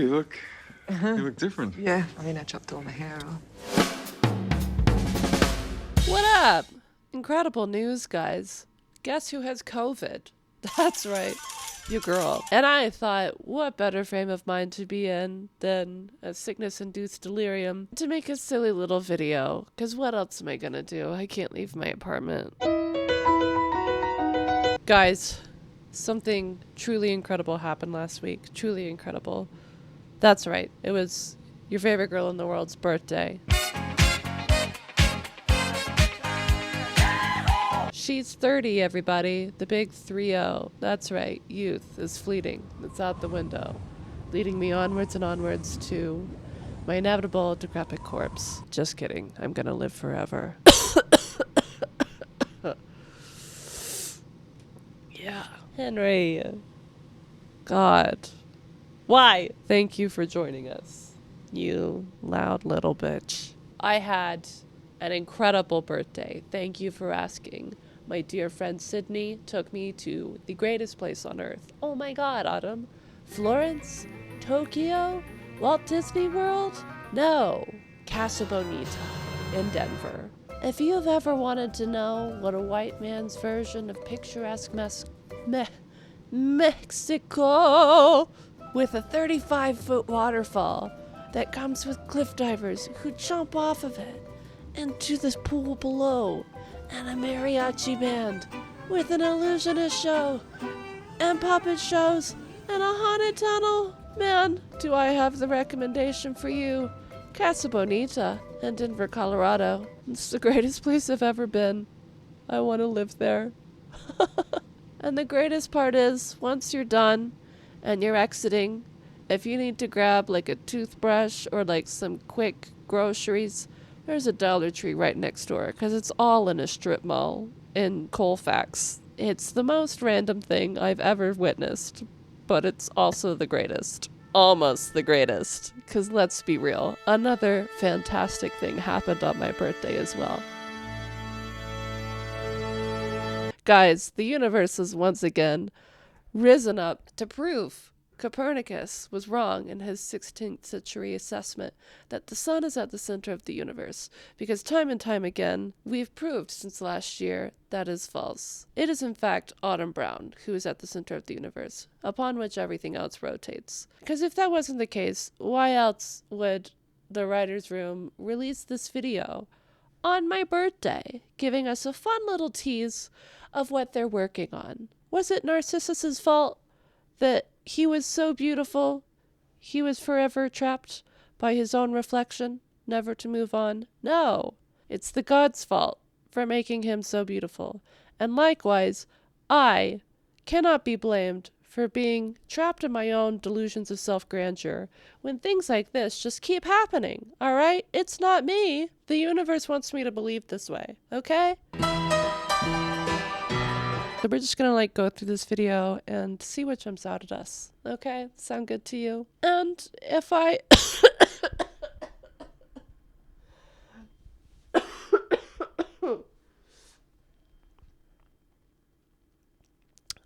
You look different. Yeah, I mean, I chopped all my hair off. What up? Incredible news, guys. Guess who has COVID? That's right, your girl. And I thought, what better frame of mind to be in than a sickness-induced delirium to make a silly little video. Because what else am I gonna do? I can't leave my apartment. Guys, something truly incredible happened last week. Truly incredible. That's right. It was your favorite girl in the world's birthday. She's 30, everybody. The big 3-0. That's right. Youth is fleeting. It's out the window, leading me onwards and onwards to my inevitable decrepit corpse. Just kidding. I'm gonna live forever. Yeah. Henry. God. Why? Thank you for joining us, you loud little bitch. I had an incredible birthday. Thank you for asking. My dear friend Sydney took me to the greatest place on earth. Oh my God, Autumn. Florence? Tokyo? Walt Disney World? No. Casa Bonita in Denver. If you've ever wanted to know what a white man's version of picturesque Mexico with a 35-foot waterfall that comes with cliff divers who jump off of it into this pool below, and a mariachi band with an illusionist show and puppet shows and a haunted tunnel. Man, do I have the recommendation for you. Casa Bonita in Denver, Colorado. It's the greatest place I've ever been. I want to live there. And the greatest part is, once you're done and you're exiting, if you need to grab like a toothbrush or like some quick groceries, there's a Dollar Tree right next door, because it's all in a strip mall in Colfax. It's the most random thing I've ever witnessed, but it's also the greatest. Almost the greatest, because let's be real, another fantastic thing happened on my birthday as well. Guys, the universe has once again risen up to prove Copernicus was wrong in his 16th century assessment that the sun is at the center of the universe, because time and time again, we've proved since last year that is false. It is in fact Autumn Brown who is at the center of the universe, upon which everything else rotates. Because if that wasn't the case, why else would the writer's room release this video on my birthday, giving us a fun little tease of what they're working on? Was it Narcissus's fault that he was so beautiful, he was forever trapped by his own reflection, never to move on? No, it's the gods' fault for making him so beautiful. And likewise, I cannot be blamed for being trapped in my own delusions of self-grandeur when things like this just keep happening, all right? It's not me. The universe wants me to believe this way, okay? So we're just gonna go through this video and see what jumps out at us. Okay? Sound good to you? And if I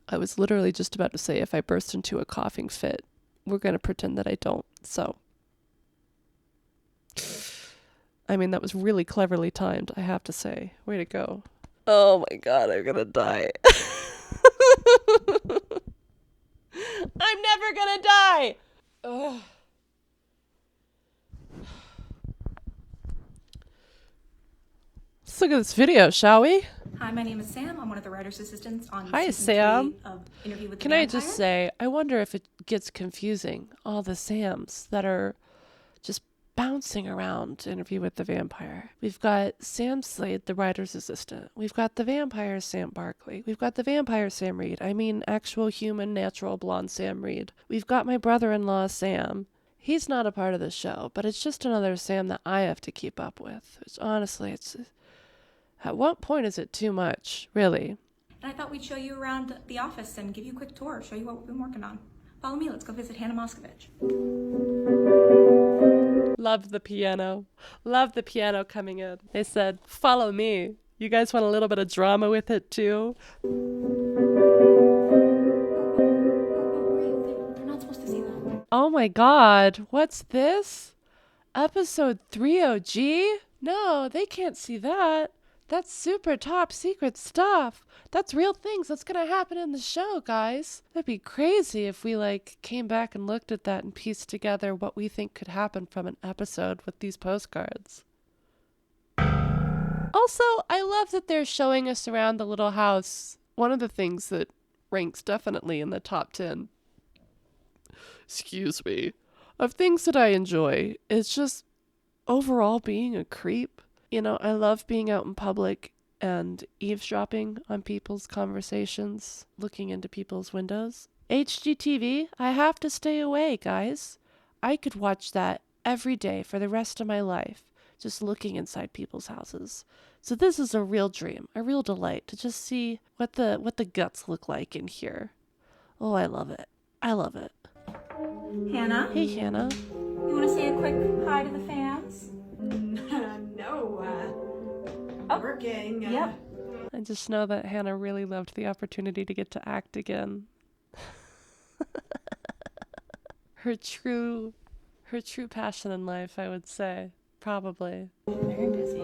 I was literally just about to say if I burst into a coughing fit. We're gonna pretend that I don't, so. I mean, that was really cleverly timed, I have to say. Way to go. Oh my God, I'm gonna die. I'm never gonna die! Ugh. Let's look at this video, shall we? Hi, my name is Sam. I'm one of the writer's assistants on Hi, season Sam. 3 of Interview with the Can I Vampire. just say, I wonder if it gets confusing, all the Sams that are just bouncing around Interview with the Vampire. We've got Sam Slade, the writer's assistant. We've got the vampire Sam Barkley. We've got the vampire Sam Reed. I mean, actual human, natural blonde Sam Reed. We've got my brother-in-law Sam. He's not a part of the show, but it's just another Sam that I have to keep up with. Honestly, it's... At what point is it too much, really? And I thought we'd show you around the office and give you a quick tour, show you what we've been working on. Follow me, let's go visit Hannah Moscovich. Love the piano. Love the piano coming in. They said, follow me. You guys want a little bit of drama with it too? They're not supposed to see that. Oh my god, what's this? Episode 3 OG? No, they can't see that. That's super top secret stuff. That's real things. That's gonna happen in the show, guys. That'd be crazy if we, like, came back and looked at that and pieced together what we think could happen from an episode with these postcards. Also, I love that they're showing us around the little house. One of the things that ranks definitely in the top 10, excuse me, of things that I enjoy is just overall being a creep. You know, I love being out in public and eavesdropping on people's conversations, looking into people's windows. HGTV, I have to stay away, guys. I could watch that every day for the rest of my life, just looking inside people's houses. So this is a real dream, a real delight to just see what the guts look like in here. Oh, I love it. I love it. Hannah? Hey, Hannah. You want to say a quick hi to the fans? Working. Yep. I just know that Hannah really loved the opportunity to get to act again. her true passion in life, I would say. Probably. Very busy.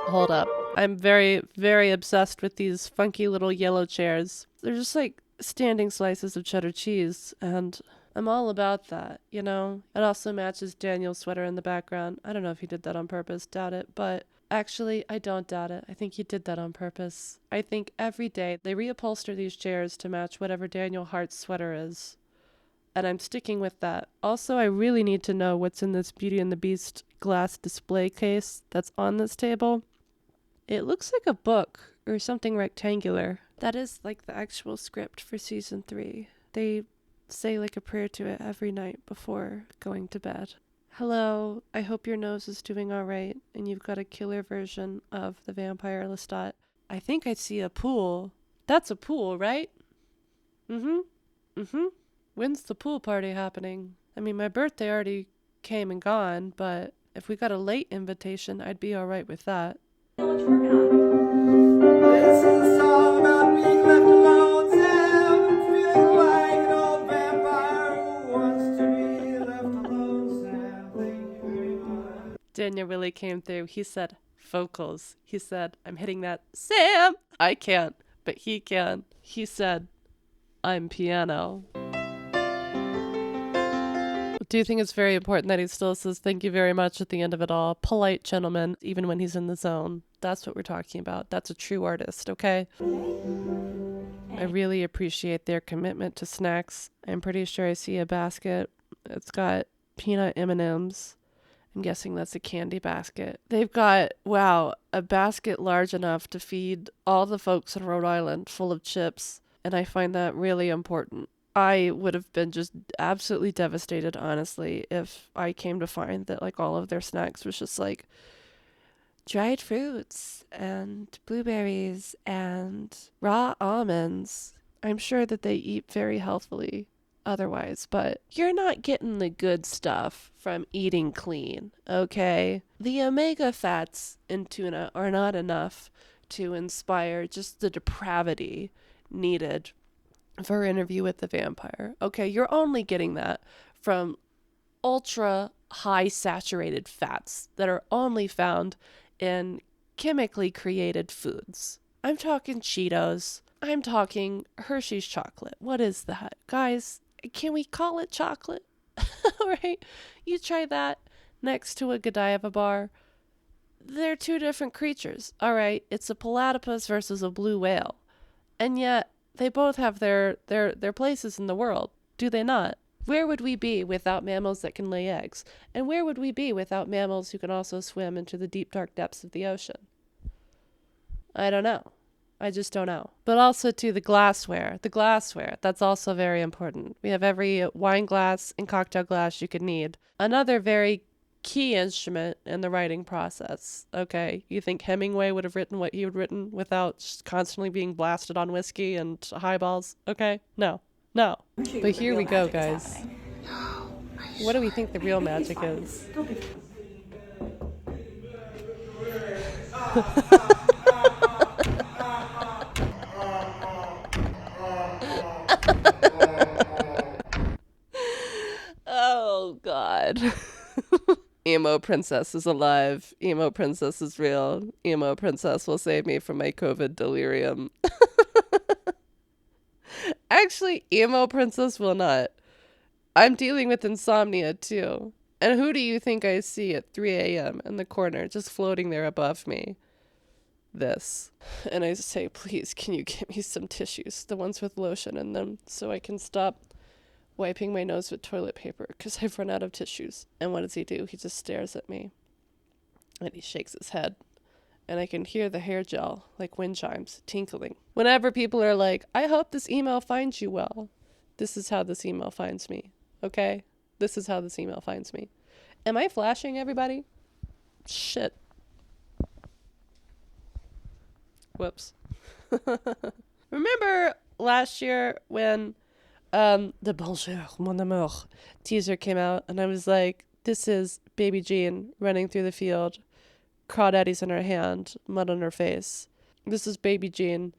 Hold up. I'm very, very obsessed with these funky little yellow chairs. They're just like standing slices of cheddar cheese, and I'm all about that, you know? It also matches Daniel's sweater in the background. I don't know if he did that on purpose, doubt it, but actually, I don't doubt it. I think he did that on purpose. I think every day they reupholster these chairs to match whatever Daniel Hart's sweater is, and I'm sticking with that. Also, I really need to know what's in this Beauty and the Beast glass display case that's on this table. It looks like a book or something rectangular. That is like the actual script for season 3. They say like a prayer to it every night before going to bed. Hello, I hope your nose is doing all right and you've got a killer version of the vampire Lestat. I think I see a pool. That's a pool, right? When's the pool party happening? I mean, my birthday already came and gone, but if we got a late invitation, I'd be all right with that. What you working on? This is a song about being left alone, Sam. Feeling like an old vampire who wants to be left alone, Sam. Thank you very much. Daniel really came through. He said vocals. He said, I'm hitting that. Sam! I can't, but he can. He said, I'm piano. Do you think it's very important that he still says thank you very much at the end of it all? Polite gentleman, even when he's in the zone. That's what we're talking about. That's a true artist, okay? I really appreciate their commitment to snacks. I'm pretty sure I see a basket. It's got peanut M&Ms. I'm guessing that's a candy basket. They've got, wow, a basket large enough to feed all the folks in Rhode Island full of chips. And I find that really important. I would have been just absolutely devastated, honestly, if I came to find that, like, all of their snacks was just, like, dried fruits and blueberries and raw almonds. I'm sure that they eat very healthily otherwise, but you're not getting the good stuff from eating clean, okay? The omega fats in tuna are not enough to inspire just the depravity needed for Interview with the Vampire. Okay, you're only getting that from ultra high saturated fats that are only found in chemically created foods. I'm talking Cheetos. I'm talking Hershey's chocolate. What is that? Guys, can we call it chocolate? All right, you try that next to a Godiva bar. They're two different creatures. All right, it's a platypus versus a blue whale. And yet, they both have their places in the world, do they not? Where would we be without mammals that can lay eggs? And where would we be without mammals who can also swim into the deep, dark depths of the ocean? I don't know. I just don't know. But also to the glassware, that's also very important. We have every wine glass and cocktail glass you could need. Another very key instrument in the writing process. Okay, you think Hemingway would have written what he had written without just constantly being blasted on whiskey and highballs? Okay, no. But here we go, guys. What do we think the real magic is? Oh, God. Emo princess is alive. Emo princess is real. Emo princess will save me from my COVID delirium. Actually, emo princess will not. I'm dealing with insomnia too. And who do you think I see at 3 a.m. in the corner, just floating there above me? This. And I say, please, can you get me some tissues, the ones with lotion in them, so I can stop wiping my nose with toilet paper, because I've run out of tissues. And what does he do? He just stares at me. And he shakes his head. And I can hear the hair gel, like wind chimes, tinkling. Whenever people are like, I hope this email finds you well. This is how this email finds me. Okay? This is how this email finds me. Am I flashing, everybody? Shit. Whoops. Remember last year when the Bonjour, mon amour teaser came out, and I was like, this is baby Jean running through the field, crawdaddies in her hand, mud on her face. This is baby Jean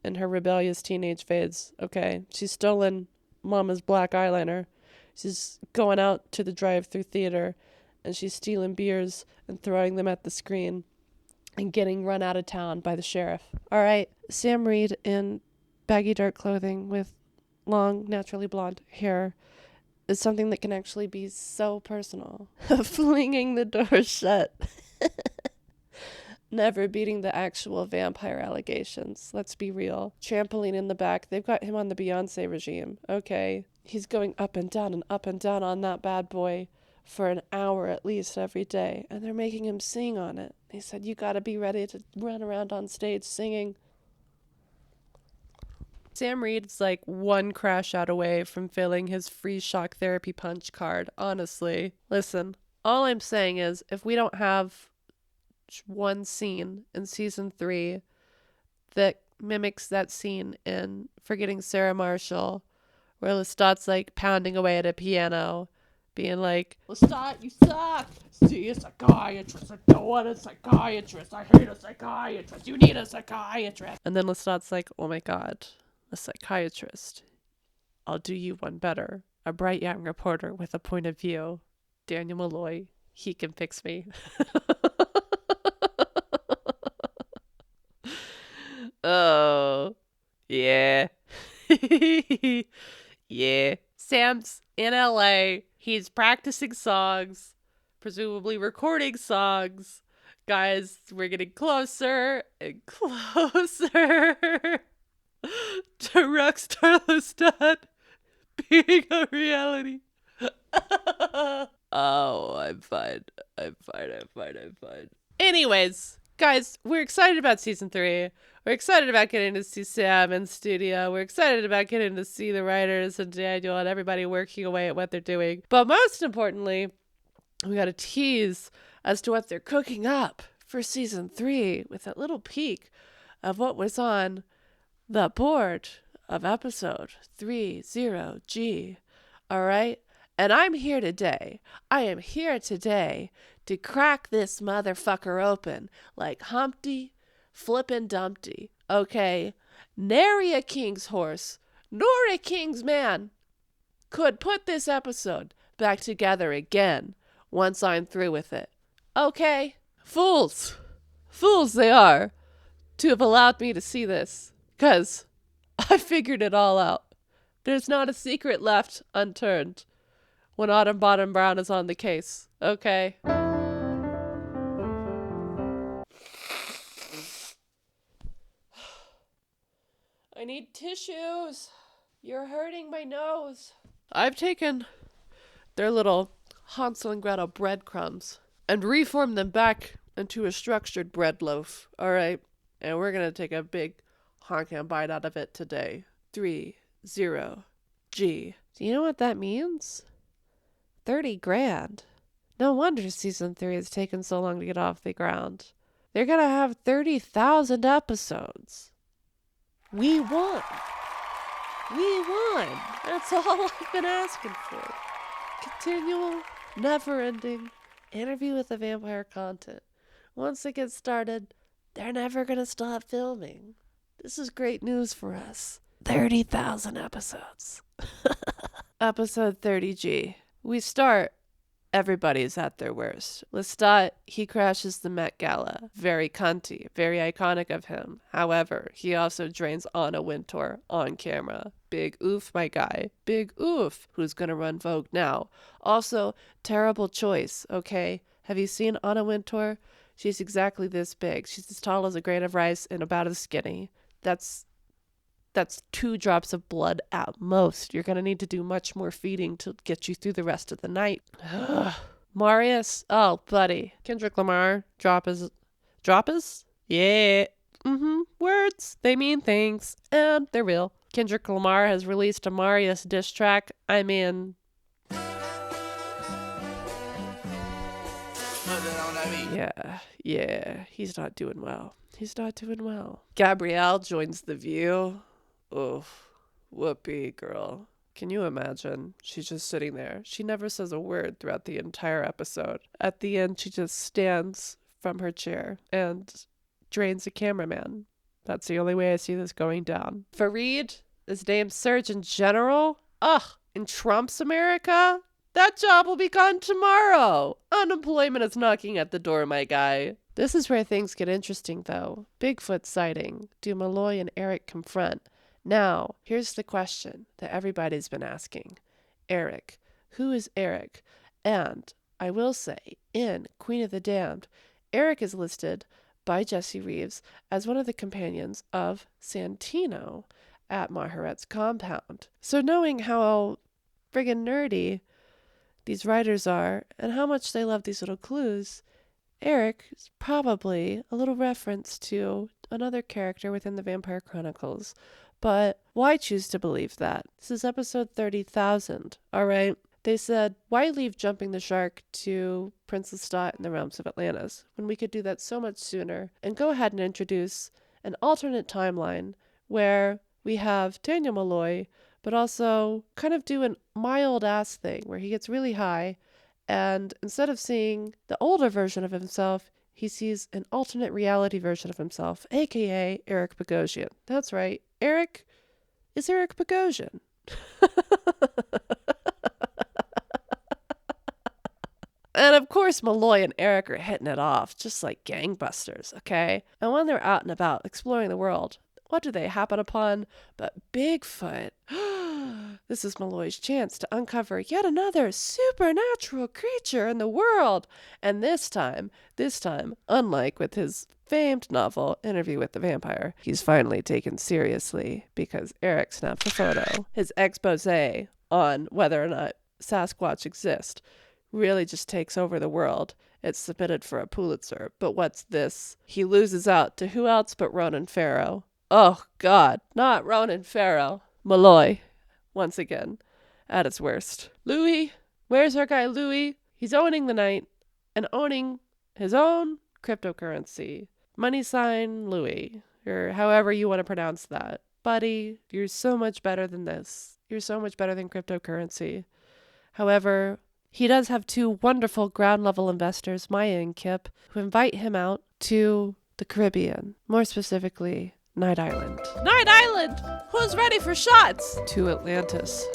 in her rebellious teenage phase. Okay, she's stolen mama's black eyeliner. She's going out to the drive-through theater, and she's stealing beers and throwing them at the screen and getting run out of town by the sheriff. All right, Sam Reed in baggy dark clothing with long, naturally blonde hair is something that can actually be so personal. Flinging the door shut. Never beating the actual vampire allegations. Let's be real. Trampoline in the back. They've got him on the Beyonce regime. Okay. He's going up and down on that bad boy for an hour at least every day. And they're making him sing on it. He said, you gotta be ready to run around on stage singing. Sam Reed's like one crash out away from filling his free shock therapy punch card, honestly. Listen, all I'm saying is if we don't have one scene in season 3 that mimics that scene in Forgetting Sarah Marshall, where Lestat's like pounding away at a piano, being like, Lestat, you suck! See a psychiatrist, I don't want a psychiatrist, I hate a psychiatrist, you need a psychiatrist. And then Lestat's like, oh my god, a psychiatrist. I'll do you one better. A bright young reporter with a point of view. Daniel Malloy, he can fix me. Oh, yeah. Yeah. Sam's in LA. He's practicing songs, presumably recording songs. Guys, we're getting closer and closer to Rockstar Lestat being a reality. Oh, I'm fine. Anyways, guys, we're excited about season 3. We're excited about getting to see Sam in studio. We're excited about getting to see the writers and Daniel and everybody working away at what they're doing. But most importantly, we got a tease as to what they're cooking up for season 3 with that little peek of what was on the board of episode 30G. All right? And I'm here today. I am here today to crack this motherfucker open like Humpty Flippin' Dumpty, okay? Nary a king's horse, nor a king's man could put this episode back together again once I'm through with it. Okay? Fools they are to have allowed me to see this, 'cause I figured it all out. There's not a secret left unturned when Autumn Bottom Brown is on the case, okay? I need tissues. You're hurting my nose. I've taken their little Hansel and Gretel breadcrumbs and reformed them back into a structured bread loaf. All right. And we're going to take a big honking bite out of it today. 30G. Do you know what that means? 30 grand. No wonder season 3 has taken so long to get off the ground. They're going to have 30,000 episodes. We won. That's all I've been asking for. Continual, never-ending Interview with the Vampire content. Once it gets started, they're never going to stop filming. This is great news for us. 30,000 episodes. Episode 30G. We start everybody's at their worst. Lestat, he crashes the Met Gala. Very cunty, very iconic of him. However, he also drains Anna Wintour on camera. Big oof, my guy. Big oof. Who's gonna run Vogue now? Also, terrible choice, okay? Have you seen Anna Wintour? She's exactly this big. She's as tall as a grain of rice and about as skinny. That's 2 drops of blood at most. You're going to need to do much more feeding to get you through the rest of the night. Marius? Oh, buddy. Kendrick Lamar. Drop is? Yeah. Words. They mean things. And they're real. Kendrick Lamar has released a Marius diss track. I mean... Yeah. He's not doing well. Gabrielle joins The View. Oof. Whoopee, girl. Can you imagine? She's just sitting there. She never says a word throughout the entire episode. At the end, she just stands from her chair and drains a cameraman. That's the only way I see this going down. Fareed is named Surgeon General. Ugh, in Trump's America? That job will be gone tomorrow. Unemployment is knocking at the door, my guy. This is where things get interesting, though. Bigfoot sighting. Do Malloy and Eric confront? Now, here's the question that everybody's been asking. Eric. Who is Eric? And I will say, in Queen of the Damned, Eric is listed by Jesse Reeves as one of the companions of Santino at Maharet's compound. So knowing how friggin' nerdy these writers are and how much they love these little clues, Eric is probably a little reference to another character within the Vampire Chronicles. But why choose to believe that? This is episode 30,000, all right? They said, why leave jumping the shark to Prince Lestat in the realms of Atlantis when we could do that so much sooner and go ahead and introduce an alternate timeline where we have Daniel Malloy, but also kind of do an my old ass thing where he gets really high, and instead of seeing the older version of himself, he sees an alternate reality version of himself, aka Eric Bogosian. That's right, Eric is Eric Bogosian. And of course, Malloy and Eric are hitting it off, just like gangbusters, okay? And when they're out and about exploring the world, what do they happen upon but Bigfoot? This is Malloy's chance to uncover yet another supernatural creature in the world. And this time, unlike with his famed novel, Interview with the Vampire, he's finally taken seriously because Eric snapped a photo. His expose on whether or not Sasquatch exist really just takes over the world. It's submitted for a Pulitzer. But what's this? He loses out to who else but Ronan Farrow? Oh, God, not Ronan Farrow. Malloy, once again, at its worst. Louis, where's our guy Louis? He's owning the night and owning his own cryptocurrency. Money sign Louis, or however you want to pronounce that. Buddy, you're so much better than this. You're so much better than cryptocurrency. However, he does have 2 wonderful ground-level investors, Maya and Kip, who invite him out to the Caribbean, more specifically, Night Island. Night Island! Who's ready for shots? To Atlantis.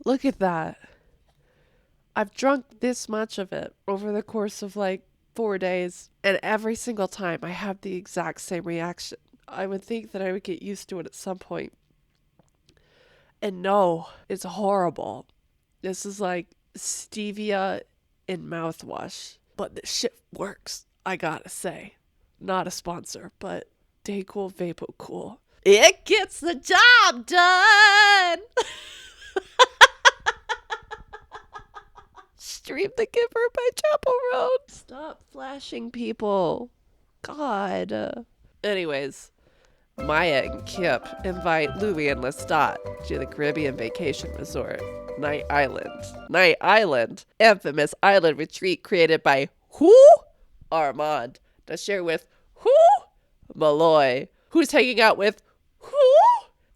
Look at that. I've drunk this much of it over the course of like 4 days, and every single time I have the exact same reaction. I would think that I would get used to it at some point. And no, it's horrible. This is like stevia in mouthwash. But this shit works, I gotta say. Not a sponsor, but Daycool Vapo Cool. It gets the job done! Stream the Giver by Chapel Road. Stop flashing people. God. Anyways, Maya and Kip invite Louis and Lestat to the Caribbean vacation resort, Night Island. Night Island, infamous island retreat created by who? Armand. To share with who? Malloy. Who's hanging out with who?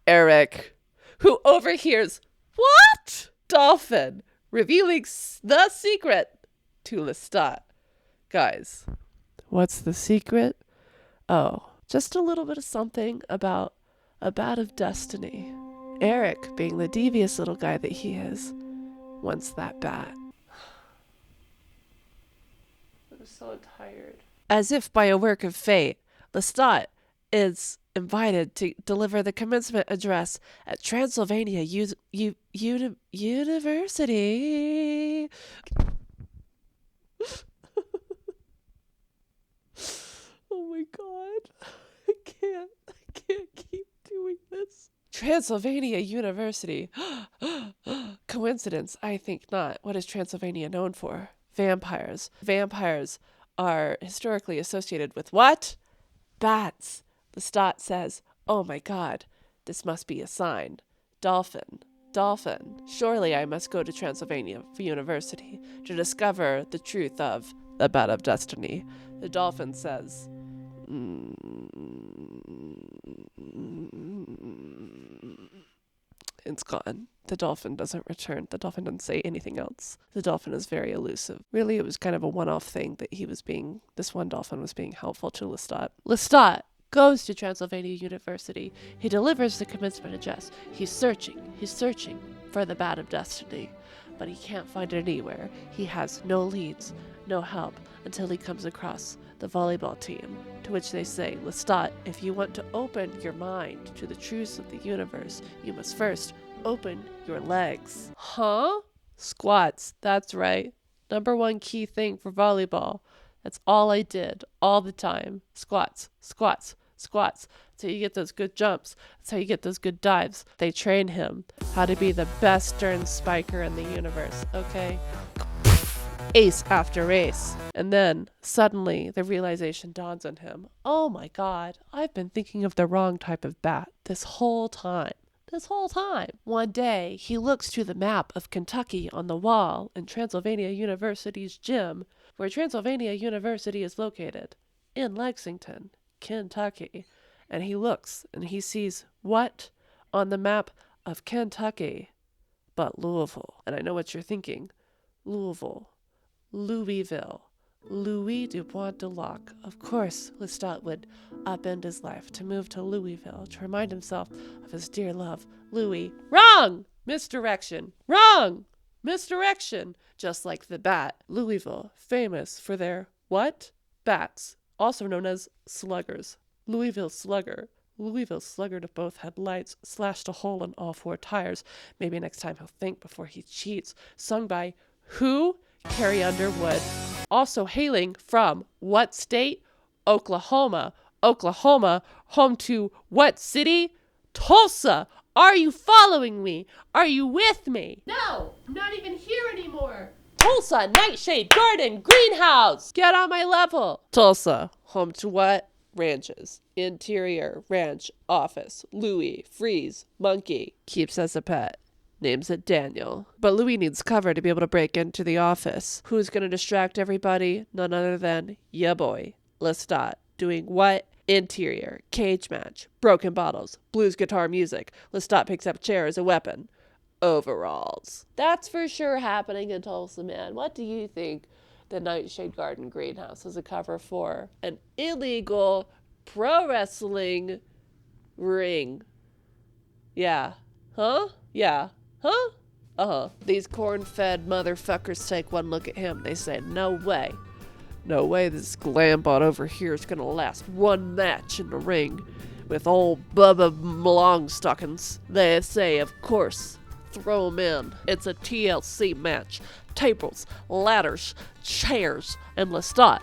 Eric. Who overhears what? dolphin, revealing the secret to Lestat. Guys, what's the secret? Oh, just a little bit of something about a bat of destiny. Eric, being the devious little guy that he is, wants that bat. I'm so tired. As if by a work of fate, Lestat is invited to deliver the commencement address at Transylvania University. Oh my god. I can't keep doing this. Transylvania University. Coincidence? I think not. What is Transylvania known for? Vampires. Vampires are historically associated with what? Bats. Lestat says, oh my god, this must be a sign. Dolphin. Surely I must go to Transylvania University to discover the truth of the bat of destiny. The dolphin says, it's gone. The dolphin doesn't return. The dolphin doesn't say anything else. The dolphin is very elusive. Really, it was kind of a one-off thing that this one dolphin was being helpful to Lestat. Lestat goes to Transylvania University. He delivers the commencement address. He's searching for the bat of destiny, but he can't find it anywhere. He has no leads, no help, until he comes across the volleyball team, to which they say, Lestat, if you want to open your mind to the truths of the universe, you must first open your legs. Huh? Squats, that's right. Number one key thing for volleyball. That's all I did, all the time. Squats. That's how you get those good jumps. That's how you get those good dives. They train him how to be the best darn spiker in the universe, okay? Ace after ace. And then, suddenly, the realization dawns on him. Oh my god, I've been thinking of the wrong type of bat this whole time. One day, he looks to the map of Kentucky on the wall in Transylvania University's gym, where Transylvania University is located, in Lexington, Kentucky. And he looks and he sees what on the map of Kentucky but Louisville. And I know what you're thinking. Louisville. Louisville. Louis Dubois de Locke. Of course, Lestat would upend his life to move to Louisville to remind himself of his dear love, Louis. Wrong! Misdirection. Wrong! Misdirection. Just like the bat. Louisville, famous for their what? Bats, also known as sluggers. Louisville Slugger. Louisville Slugger to both headlights, slashed a hole in all four tires. Maybe next time he'll think before he cheats. Sung by who? Carrie Underwood. Also hailing from what state? Oklahoma. Oklahoma, home to what city? Tulsa. Are you following me? Are you with me? No, I'm not even here anymore. Tulsa, Nightshade, Garden, Greenhouse. Get on my level. Tulsa, home to what? Ranches. Interior, ranch, office. Louis, freeze, monkey. Keeps as a pet. Names it Daniel. But Louis needs cover to be able to break into the office. Who's going to distract everybody? None other than ya boy, Lestat. Doing what? Interior, cage match, broken bottles, blues guitar music. Lestat picks up a chair as a weapon. Overalls. That's for sure happening in Tulsa, man. What do you think the Nightshade Garden Greenhouse is a cover for? An illegal pro wrestling ring. Yeah. Huh? Yeah. Huh? Uh-huh. These corn-fed motherfuckers take one look at him. They say, no way. No way this glam bot over here is gonna last one match in the ring with old Bubba Longstockings. They say, of course, throw him in. It's a TLC match. Tables, ladders, chairs, and Lestat,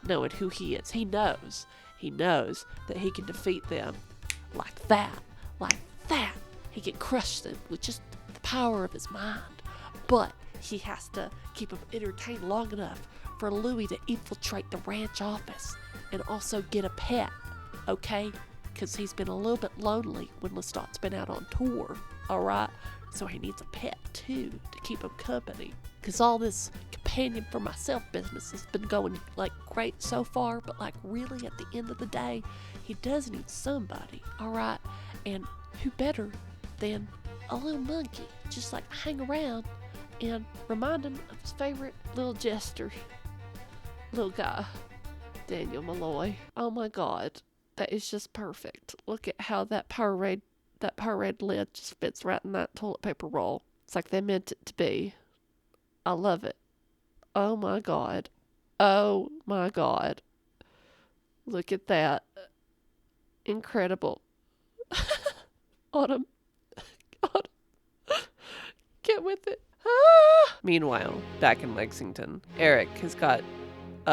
knowing who he is, he knows that he can defeat them like that. He can crush them with just the power of his mind. But he has to keep them entertained long enough for Louis to infiltrate the ranch office and also get a pet, okay? Because he's been a little bit lonely when Lestat's been out on tour, alright? So he needs a pet too to keep him company. Because all this companion for myself business has been going like great so far, but like really at the end of the day, he does need somebody, alright? And who better than a little monkey, just like hang around and remind him of his favorite little jester. Little guy, Daniel Malloy. Oh my God, that is just perfect. Look at how that Powerade lid just fits right in that toilet paper roll. It's like they meant it to be. I love it. Oh my God. Oh my God. Look at that. Incredible. Autumn. Get with it. Ah! Meanwhile, back in Lexington, Eric has got an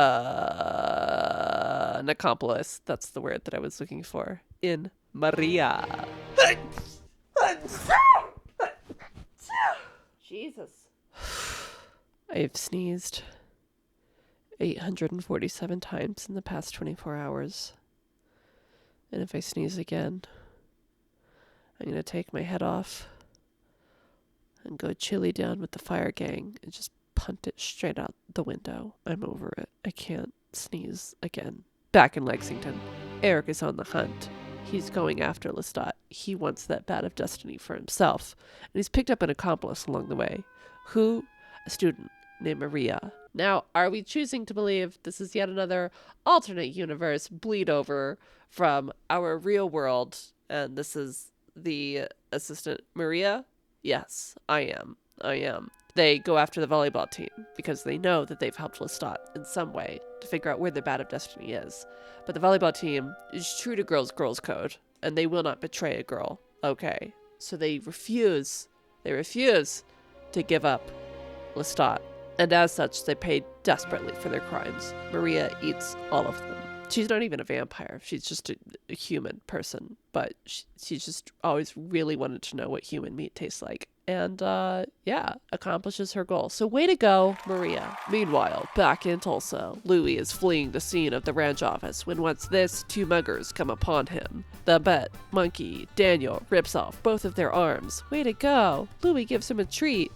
accomplice. That's the word that I was looking for. In Maria. Jesus. I have sneezed 847 times in the past 24 hours. And if I sneeze again, I'm going to take my head off and go chilly down with the fire gang and just punt it straight out the window. I'm over it. I can't sneeze again. Back in Lexington, Eric is on the hunt. He's going after Lestat. He wants that bat of destiny for himself. And he's picked up an accomplice along the way. Who? A student named Maria. Now, are we choosing to believe this is yet another alternate universe bleed over from our real world, and this is the assistant Maria? Yes, I am. They go after the volleyball team because they know that they've helped Lestat in some way to figure out where the bat of destiny is. But the volleyball team is true to girls' code, and they will not betray a girl. Okay, so they refuse to give up Lestat. And as such, they pay desperately for their crimes. Maria eats all of them. She's not even a vampire. She's just a human person. But she's just always really wanted to know what human meat tastes like. And, accomplishes her goal. So way to go, Maria. Meanwhile, back in Tulsa, Louis is fleeing the scene of the ranch office when once this, two muggers come upon him. The pet monkey, Daniel, rips off both of their arms. Way to go. Louis gives him a treat.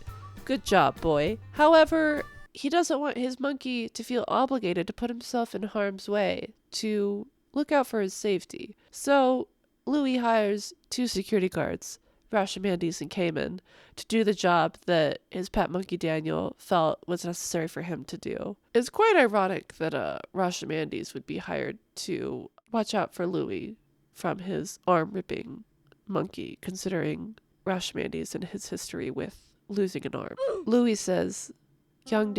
Good job, boy. However, he doesn't want his monkey to feel obligated to put himself in harm's way, to look out for his safety. So, Louis hires two security guards, Rashamandes and Cayman, to do the job that his pet monkey Daniel felt was necessary for him to do. It's quite ironic that Rashamandes would be hired to watch out for Louis from his arm-ripping monkey, considering Rashamandes and his history with losing an arm. Louis says, young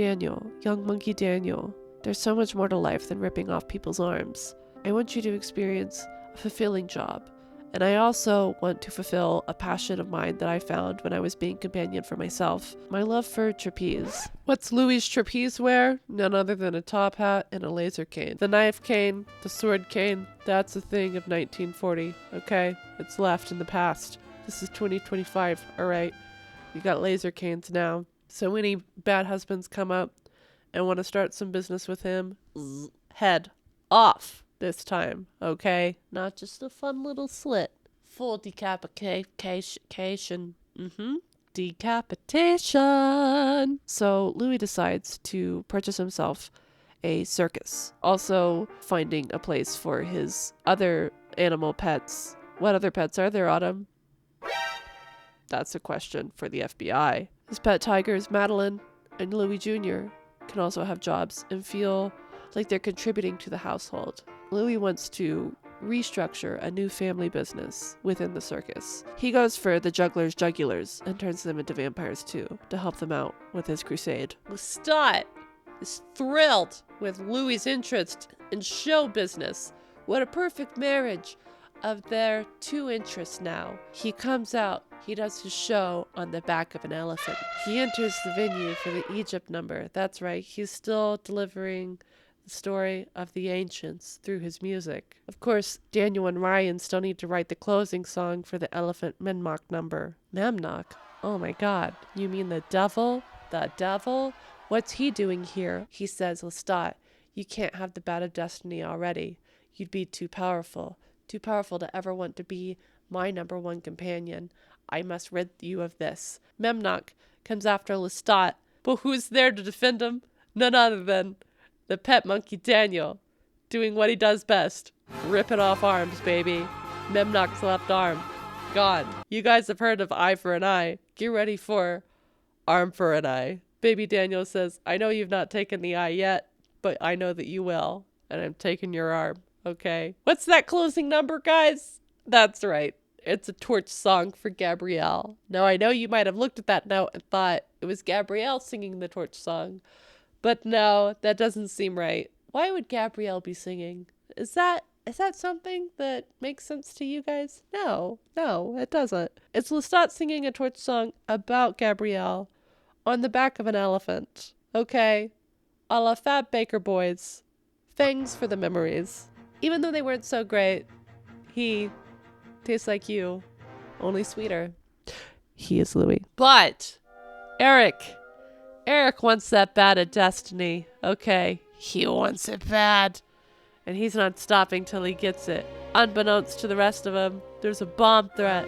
monkey Daniel, there's so much more to life than ripping off people's arms. I want you to experience a fulfilling job. And I also want to fulfill a passion of mine that I found when I was being companion for myself. My love for trapeze. What's Louis' trapeze wear? None other than a top hat and a laser cane. The knife cane, the sword cane, that's a thing of 1940, okay? It's left in the past. This is 2025, alright? You got laser canes now. So any bad husbands come up and want to start some business with him, head off this time, okay? Not just a fun little slit. Full decapitation. Decapitation. So Louis decides to purchase himself a circus. Also finding a place for his other animal pets. What other pets are there, Autumn? That's a question for the FBI. His pet tigers, Madeline and Louis Jr., can also have jobs and feel like they're contributing to the household. Louis wants to restructure a new family business within the circus. He goes for the jugglers' jugulars and turns them into vampires too, to help them out with his crusade. Lestat is thrilled with Louis' interest in show business. What a perfect marriage of their two interests now. He comes out, he does his show on the back of an elephant. He enters the venue for the Egypt number. That's right, he's still delivering the story of the ancients through his music. Of course, Daniel and Ryan still need to write the closing song for the elephant Memnoch number. Memnoch? Oh my god, you mean the devil? The devil? What's he doing here? He says, Lestat, you can't have the bat of destiny already. You'd be too powerful to ever want to be my number one companion. I must rid you of this. Memnoch comes after Lestat, but who's there to defend him? None other than the pet monkey Daniel, doing what he does best, ripping off arms, baby. Memnoch's left arm gone. You guys have heard of eye for an eye. Get ready for arm for an eye. Baby Daniel says, I know you've not taken the eye yet, but I know that you will. And I'm taking your arm. Okay. What's that closing number, guys? That's right. It's a torch song for Gabrielle. Now, I know you might have looked at that note and thought it was Gabrielle singing the torch song. But no, that doesn't seem right. Why would Gabrielle be singing? Is that something that makes sense to you guys? No, it doesn't. It's Lestat singing a torch song about Gabrielle on the back of an elephant. Okay? A la Fat Baker Boys. Thanks for the memories. Even though they weren't so great, he tastes like you, only sweeter. He is Louis. But Eric wants that bad at Destiny. Okay, he wants it bad. And he's not stopping till he gets it. Unbeknownst to the rest of them, there's a bomb threat.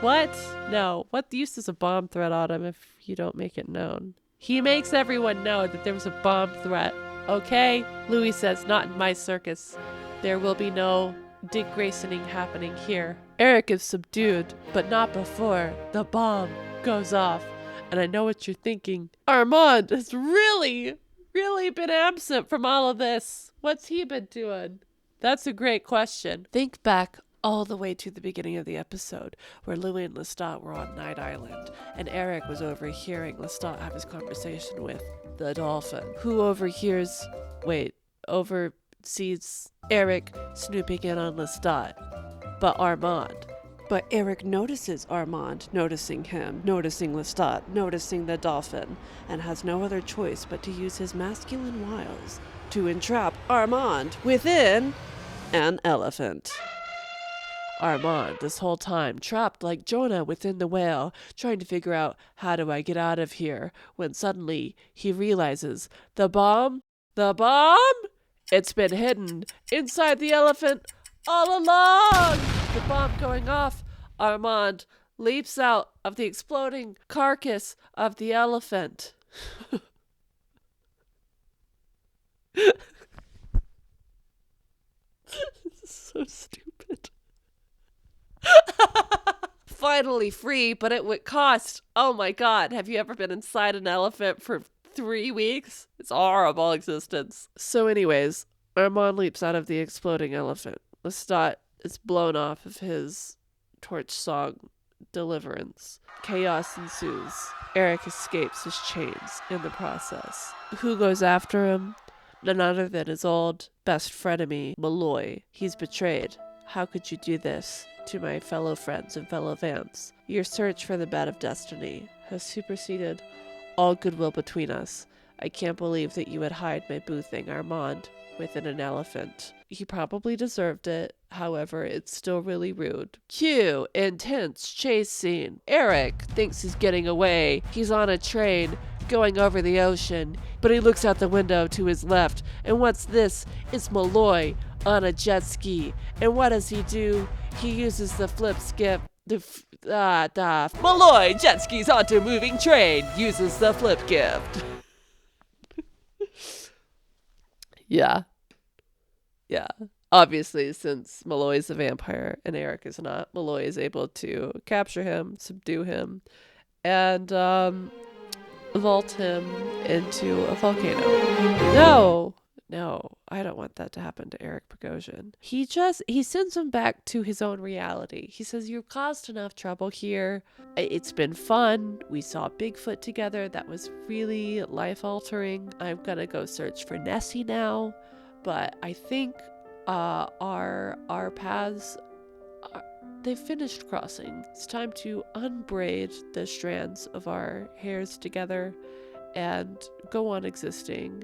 What? No. What use is a bomb threat on him if you don't make it known? He makes everyone know that there was a bomb threat. Okay? Louis says, not in my circus. There will be no Dick Graysoning happening here. Eric is subdued, but not before the bomb goes off. And I know what you're thinking. Armand has really been absent from all of this. What's he been doing? That's a great question. Think back all the way to the beginning of the episode where Louis and Lestat were on Night Island and Eric was overhearing Lestat have his conversation with the dolphin, who oversees Eric snooping in on Lestat, but Armand. But Eric notices Armand, noticing him, noticing Lestat, noticing the dolphin, and has no other choice but to use his masculine wiles to entrap Armand within an elephant. Armand, this whole time, trapped like Jonah within the whale, trying to figure out, how do I get out of here, when suddenly he realizes the bomb, it's been hidden inside the elephant all along. The bomb going off, Armand leaps out of the exploding carcass of the elephant. This is so stupid. Finally free, but it would cost. Oh my god, have you ever been inside an elephant for 3 weeks? It's a horrible existence. So anyways, Armand leaps out of the exploding elephant. Lestat is blown off of his torch song deliverance. Chaos ensues. Eric escapes his chains in the process. Who goes after him? None other than his old best frenemy, Malloy. He's betrayed. How could you do this to my fellow friends and fellow vamps? Your search for the bed of destiny has superseded all goodwill between us. I can't believe that you would hide my boo thing, Armand, within an elephant. He probably deserved it. However, it's still really rude. Cue intense chase scene. Eric thinks he's getting away. He's on a train going over the ocean, but he looks out the window to his left, and what's this? It's Malloy on a jet ski. And what does he do? He uses the flip skip. Malloy jet skis onto moving train, uses the flip gift. Yeah. Obviously, since Malloy is a vampire and Eric is not, Malloy is able to capture him, subdue him, and vault him into a volcano. No, I don't want that to happen to Eric Bogosian. He sends him back to his own reality. He says, you've caused enough trouble here. It's been fun. We saw Bigfoot together. That was really life-altering. I'm gonna go search for Nessie now. But I think our paths, they've finished crossing. It's time to unbraid the strands of our hairs together and go on existing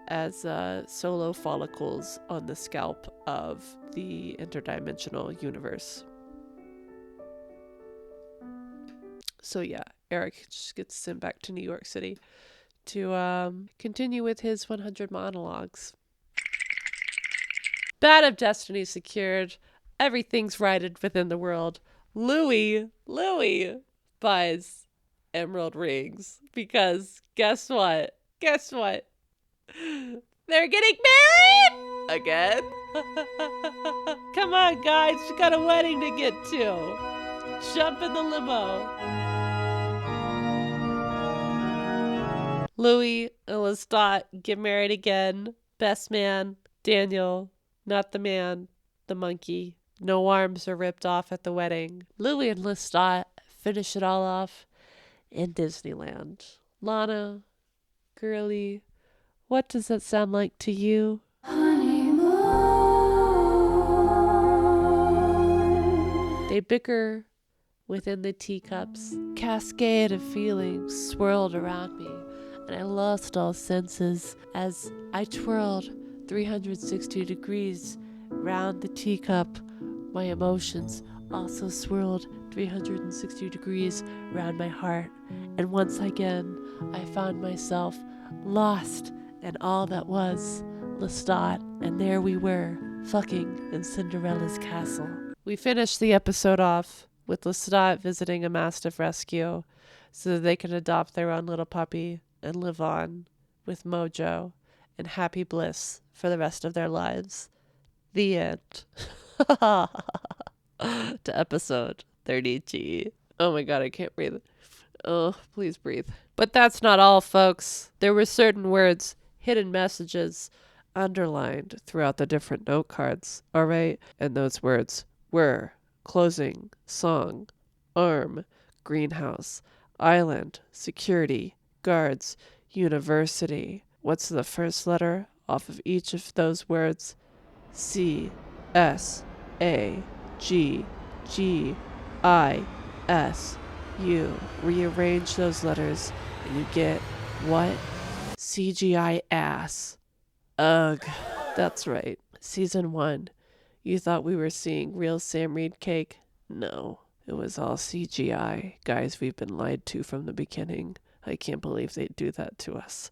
as solo follicles on the scalp of the interdimensional universe. So yeah, Eric just gets sent back to New York City to continue with his 100 monologues. Bat of Destiny secured. Everything's righted within the world. Louis buys emerald rings because guess what? They're getting married again. Come on, guys, we got a wedding to get to. Jump in the limo. Louis and Lestat get married again. Best man, Daniel, not the man, the monkey. No arms are ripped off at the wedding. Louis and Lestat finish it all off in Disneyland. Lana, girly, what does that sound like to you? They bicker within the teacups. Cascade of feelings swirled around me, and I lost all senses as I twirled 360 degrees round the teacup. My emotions also swirled 360 degrees round my heart, and once again I found myself lost in all that was Lestat, and there we were, fucking in Cinderella's castle. We finished the episode off with Lestat visiting a mastiff rescue so that they can adopt their own little puppy and live on with mojo and happy bliss for the rest of their lives. The end. To episode 30G. Oh my god, I can't breathe. Oh, please breathe. But that's not all, folks. There were certain words, hidden messages, underlined throughout the different note cards, alright? And those words were closing, song, arm, greenhouse, island, security, guards, university. What's the first letter off of each of those words? C, S, A, G, G, I, S, U. Rearrange those letters and you get what? CGI ass. Ugh. That's right. Season 1. You thought we were seeing real Sam Reed cake? No. It was all CGI. Guys, we've been lied to from the beginning. I can't believe they'd do that to us.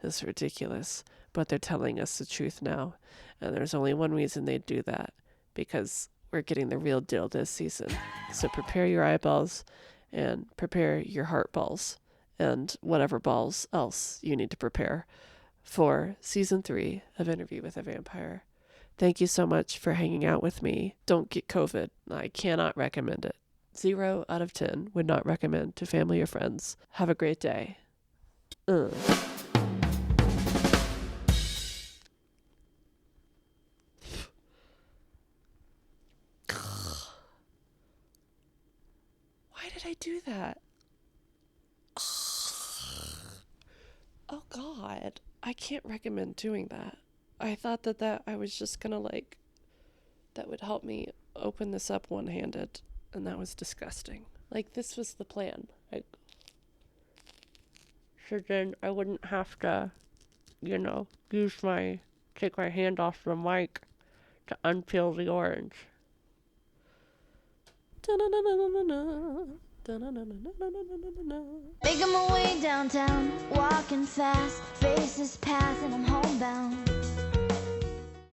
It's ridiculous. But they're telling us the truth now. And there's only one reason they'd do that. Because we're getting the real deal this season. So prepare your eyeballs and prepare your heart balls and whatever balls else you need to prepare for season 3 of Interview with a Vampire. Thank you so much for hanging out with me. Don't get COVID. I cannot recommend it. 0 out of 10 would not recommend to family or friends. Have a great day. Why did I do that? Oh God, I can't recommend doing that. I thought that I was just gonna that would help me open this up one-handed, and that was disgusting. This was the plan. So then I wouldn't have to, take my hand off the mic to unpeel the orange. Making my way downtown, walking fast, faces pass and I'm homebound.